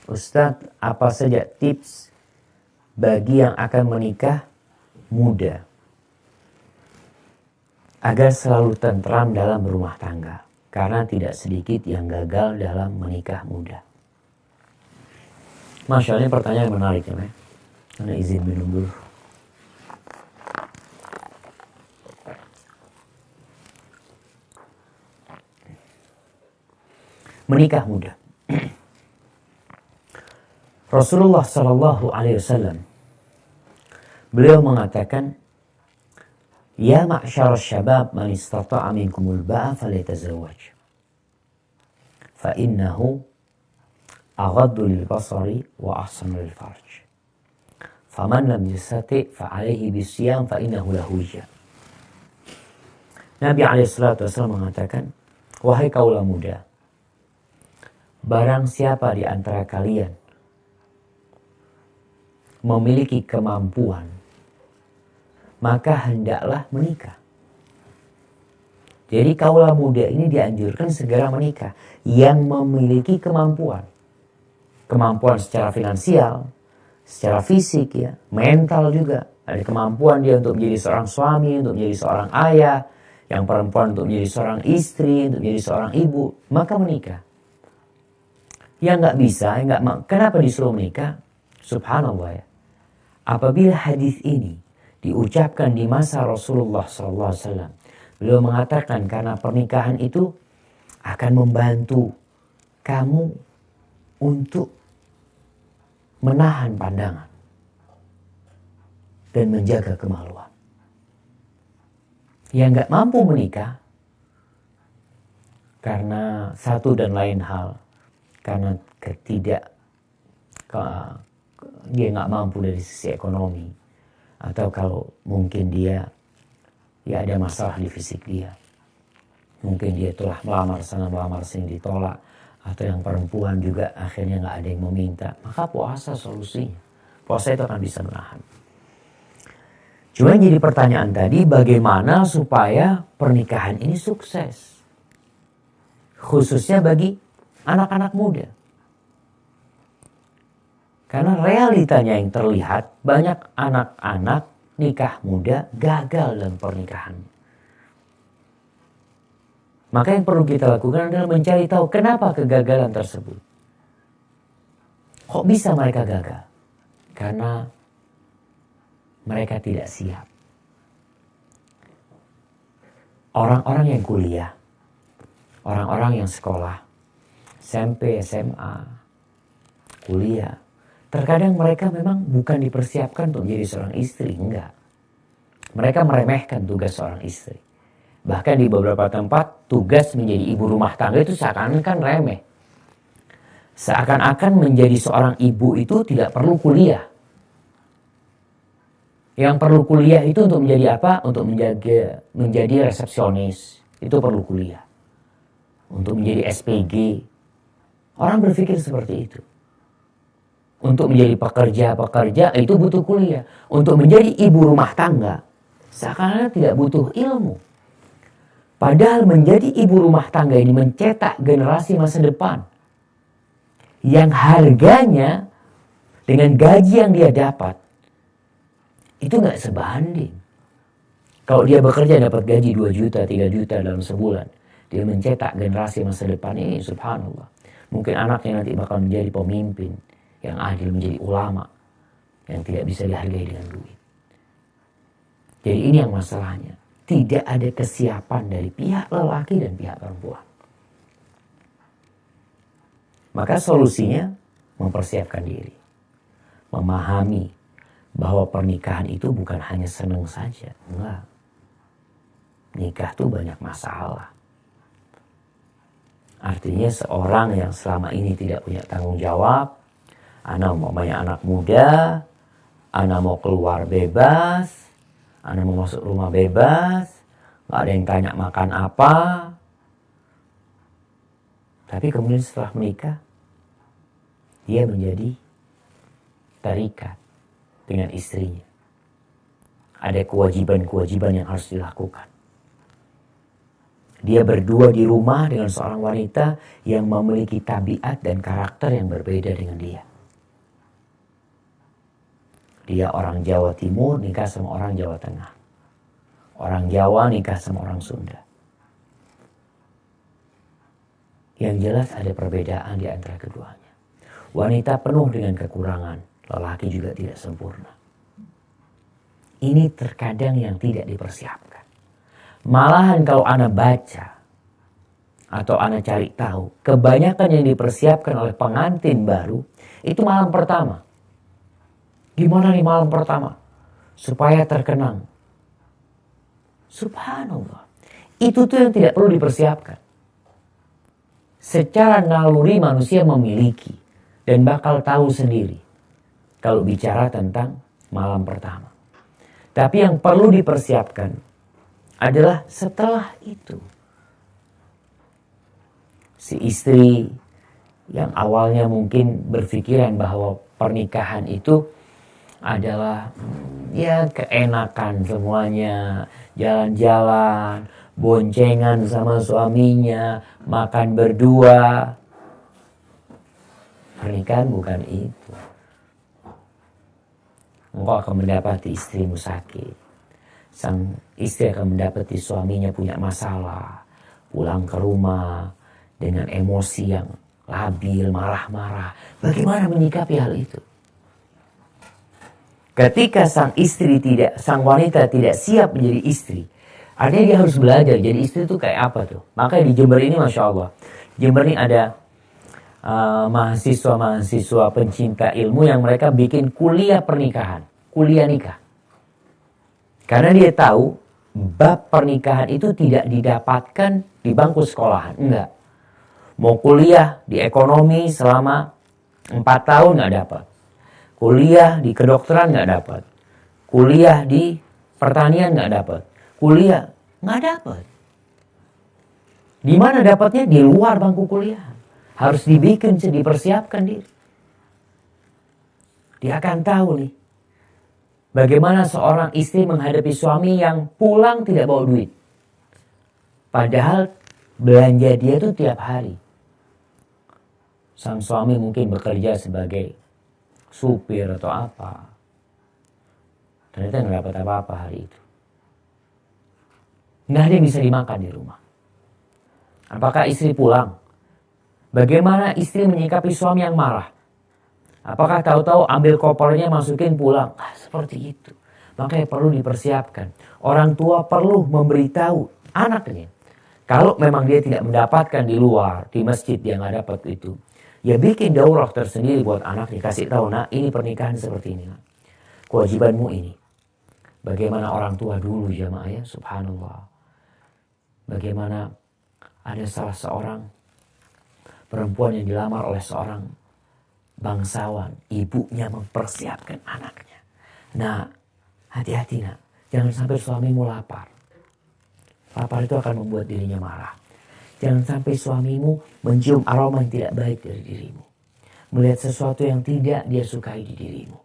Ustadz, apa saja tips bagi yang akan menikah muda agar selalu tentram dalam rumah tangga? Karena tidak sedikit yang gagal dalam menikah muda. Masya Allah, ini pertanyaan yang menarik ya. Anda izin minum dulu. Menikah muda. Rasulullah Sallallahu Alaihi Wasallam beliau mengatakan, Ya ma'syar syabab man istata'a minkumul ba'a falyatazawwaj. Fa innahu aghaddu lil basari wa ahsanu lil farj. Faman lam yastati' fa 'alaihi bisiyam fa innahu lahu wija. Nabi alaihi salatu wasallam mengatakan, wahai kaula muda, barang siapa di antara kalian memiliki kemampuan, maka hendaklah menikah. Jadi kaula muda ini dianjurkan segera menikah. Yang memiliki kemampuan. Kemampuan secara finansial, secara fisik ya, mental juga. Ada kemampuan dia untuk menjadi seorang suami, untuk menjadi seorang ayah. Yang perempuan untuk menjadi seorang istri, untuk menjadi seorang ibu. Maka menikah. Yang nggak bisa, kenapa disuruh menikah? Subhanallah ya. Apabila hadis ini diucapkan di masa Rasulullah SAW, beliau mengatakan karena pernikahan itu akan membantu kamu untuk menahan pandangan dan menjaga kemaluan. Yang nggak mampu menikah karena satu dan lain hal, karena dia nggak mampu dari sisi ekonomi, atau kalau mungkin dia ya ada masalah di fisik dia, mungkin dia telah melamar sana melamar sini ditolak, atau yang perempuan juga akhirnya nggak ada yang meminta, maka puasa solusinya. Puasa itu akan bisa menahan. Cuma jadi pertanyaan tadi, bagaimana supaya pernikahan ini sukses, khususnya bagi anak-anak muda. Karena realitanya yang terlihat, banyak anak-anak nikah muda gagal dalam pernikahan. Maka yang perlu kita lakukan adalah mencari tahu kenapa kegagalan tersebut. Kok bisa mereka gagal? Karena mereka tidak siap. Orang-orang yang kuliah, orang-orang yang sekolah, SMP, SMA, kuliah, terkadang mereka memang bukan dipersiapkan untuk menjadi seorang istri, enggak. Mereka meremehkan tugas seorang istri. Bahkan di beberapa tempat, tugas menjadi ibu rumah tangga itu seakan-akan remeh. Seakan-akan menjadi seorang ibu itu tidak perlu kuliah. Yang perlu kuliah itu untuk menjadi apa? Untuk menjadi resepsionis. Itu perlu kuliah. Untuk menjadi SPG. Orang berpikir seperti itu. Untuk menjadi pekerja itu butuh kuliah. Untuk menjadi ibu rumah tangga, seakan-akan tidak butuh ilmu. Padahal menjadi ibu rumah tangga ini mencetak generasi masa depan. Yang harganya dengan gaji yang dia dapat, itu gak sebanding. Kalau dia bekerja dapat gaji 2 juta, 3 juta dalam sebulan, dia mencetak generasi masa depan ini, subhanallah. Mungkin anaknya nanti bakal menjadi pemimpin yang adil, menjadi ulama yang tidak bisa dihargai dengan duit. Jadi ini yang masalahnya. Tidak ada kesiapan dari pihak lelaki dan pihak perempuan. Maka solusinya mempersiapkan diri. Memahami bahwa pernikahan itu bukan hanya senang saja. Enggak. Nikah itu banyak masalah. Artinya seorang yang selama ini tidak punya tanggung jawab, Ana mau banyak anak muda, Ana mau keluar bebas, Ana mau masuk rumah bebas, gak ada yang tanya makan apa. Tapi kemudian setelah menikah, dia menjadi terikat dengan istrinya. Ada kewajiban-kewajiban yang harus dilakukan. Dia berdua di rumah dengan seorang wanita yang memiliki tabiat dan karakter yang berbeda dengan dia. Dia orang Jawa Timur nikah sama orang Jawa Tengah. Orang Jawa nikah sama orang Sunda. Yang jelas ada perbedaan di antara keduanya. Wanita penuh dengan kekurangan, lelaki juga tidak sempurna. Ini terkadang yang tidak dipersiapkan. Malahan kalau Anda baca atau Anda cari tahu, kebanyakan yang dipersiapkan oleh pengantin baru itu malam pertama. Gimana nih malam pertama? Supaya terkenang. Subhanallah. Itu tuh yang tidak perlu dipersiapkan. Secara naluri manusia memiliki dan bakal tahu sendiri kalau bicara tentang malam pertama. Tapi yang perlu dipersiapkan adalah setelah itu. Si istri yang awalnya mungkin berpikiran bahwa pernikahan itu adalah ya keenakan semuanya, jalan-jalan, boncengan sama suaminya, makan berdua. Pernikahan bukan itu. Engkau akan mendapati istrimu sakit. Sang istri akan mendapati suaminya punya masalah. Pulang ke rumah dengan emosi yang labil, marah-marah. Bagaimana menyikapi hal itu? Ketika sang wanita tidak siap menjadi istri, artinya dia harus belajar jadi istri itu kayak apa tuh. Makanya di Jember ini Masya Allah, Jember ini ada mahasiswa-mahasiswa pencinta ilmu yang mereka bikin kuliah pernikahan, kuliah nikah. Karena dia tahu bab pernikahan itu tidak didapatkan di bangku sekolahan. Enggak. Mau kuliah di ekonomi selama 4 tahun nggak dapat. Kuliah di kedokteran nggak dapat. Kuliah di pertanian nggak dapat. Kuliah nggak dapat. Di mana dapatnya? Di luar bangku kuliah. Harus dipersiapkan diri. Dia akan tahu nih. Bagaimana seorang istri menghadapi suami yang pulang tidak bawa duit. Padahal belanja dia itu tiap hari. Sang suami mungkin bekerja sebagai supir atau apa. Ternyata nggak dapat apa-apa hari itu. Nggak ada yang bisa dimakan di rumah. Apakah istri pulang? Bagaimana istri menyikapi suami yang marah? Apakah tahu-tahu ambil kopernya masukin pulang? Seperti itu. Makanya perlu dipersiapkan. Orang tua perlu memberitahu anaknya. Kalau memang dia tidak mendapatkan di luar, di masjid dia nggak dapat itu. Ya bikin daurah tersendiri buat anaknya. Kasih tahu, nah ini pernikahan seperti ini. Nah. Kewajibanmu ini. Bagaimana orang tua dulu jamaah ya, subhanallah. Bagaimana ada salah seorang perempuan yang dilamar oleh seorang bangsawan, ibunya mempersiapkan anaknya. Nah, hati-hati nak, jangan sampai suamimu lapar. Lapar itu akan membuat dirinya marah. Jangan sampai suamimu mencium aroma yang tidak baik dari dirimu. Melihat sesuatu yang tidak dia sukai di dirimu.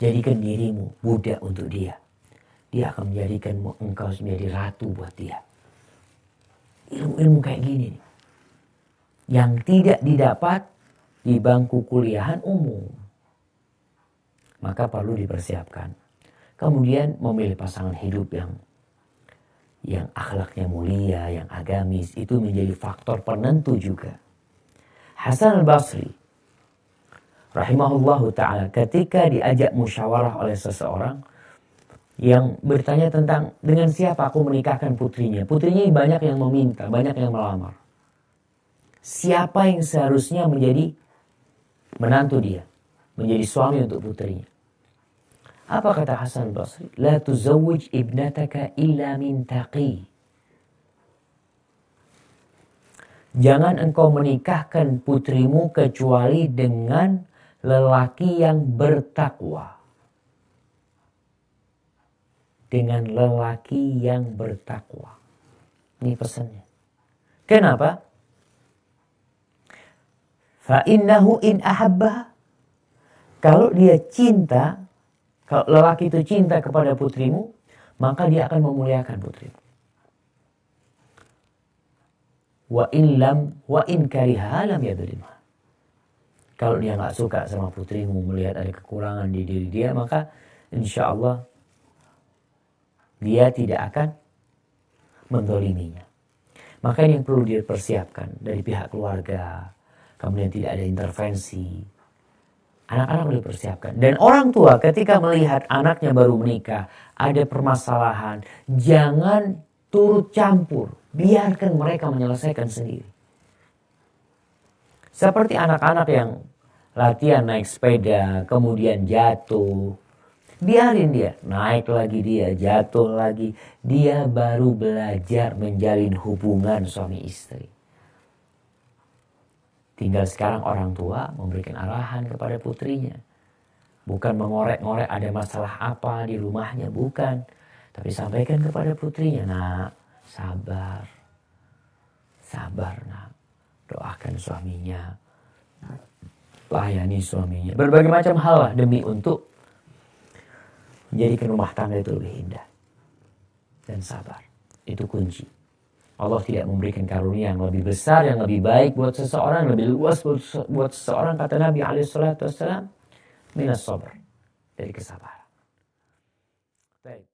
Jadikan dirimu budak untuk dia. Dia akan menjadikan engkau menjadi ratu buat dia. Ilmu-ilmu kayak gini nih. Yang tidak didapat di bangku kuliahan umum. Maka perlu dipersiapkan. Kemudian memilih pasangan hidup yang akhlaknya mulia, yang agamis. Itu menjadi faktor penentu juga. Hasan al-Basri rahimahullahu ta'ala ketika diajak musyawarah oleh seseorang yang bertanya tentang dengan siapa aku menikahkan putrinya. Putrinya banyak yang meminta, banyak yang melamar. Siapa yang seharusnya menjadi menantu dia, menjadi suami untuk putrinya. Apa kata Hasan Basri? La tuzawwij ibnataka illa min taqi. Jangan engkau menikahkan putrimu kecuali dengan lelaki yang bertakwa. Dengan lelaki yang bertakwa. Ini pesannya. Kenapa? Fa'innahu in ahabba. Kalau dia cinta, kalau lelaki itu cinta kepada putrimu, maka dia akan memuliakan putrimu. wa in kariha lam yadhlimha. Kalau dia nggak suka sama putrimu, melihat ada kekurangan di diri dia, maka insya Allah dia tidak akan mendoliminya. Maka ini yang perlu dipersiapkan dari pihak keluarga. Kemudian tidak ada intervensi. Anak-anak perlu dipersiapkan. Dan orang tua ketika melihat anaknya baru menikah, ada permasalahan, jangan turut campur. Biarkan mereka menyelesaikan sendiri. Seperti anak-anak yang latihan naik sepeda, kemudian jatuh. Biarin dia, naik lagi dia, jatuh lagi. Dia baru belajar menjalin hubungan suami istri. Tinggal sekarang orang tua memberikan arahan kepada putrinya. Bukan mengorek-ngorek ada masalah apa di rumahnya, bukan. Tapi sampaikan kepada putrinya, nak, sabar. Sabar, nak. Doakan suaminya. Layani suaminya. Berbagai macam hal lah demi untuk menjadikan rumah tangga itu lebih indah. Dan sabar. Itu kunci. Allah tidak memberikan karunia yang lebih besar, yang lebih baik buat seseorang, lebih luas buat seseorang, kata Nabi SAW, minas sabar, dari kesabaran. Baik.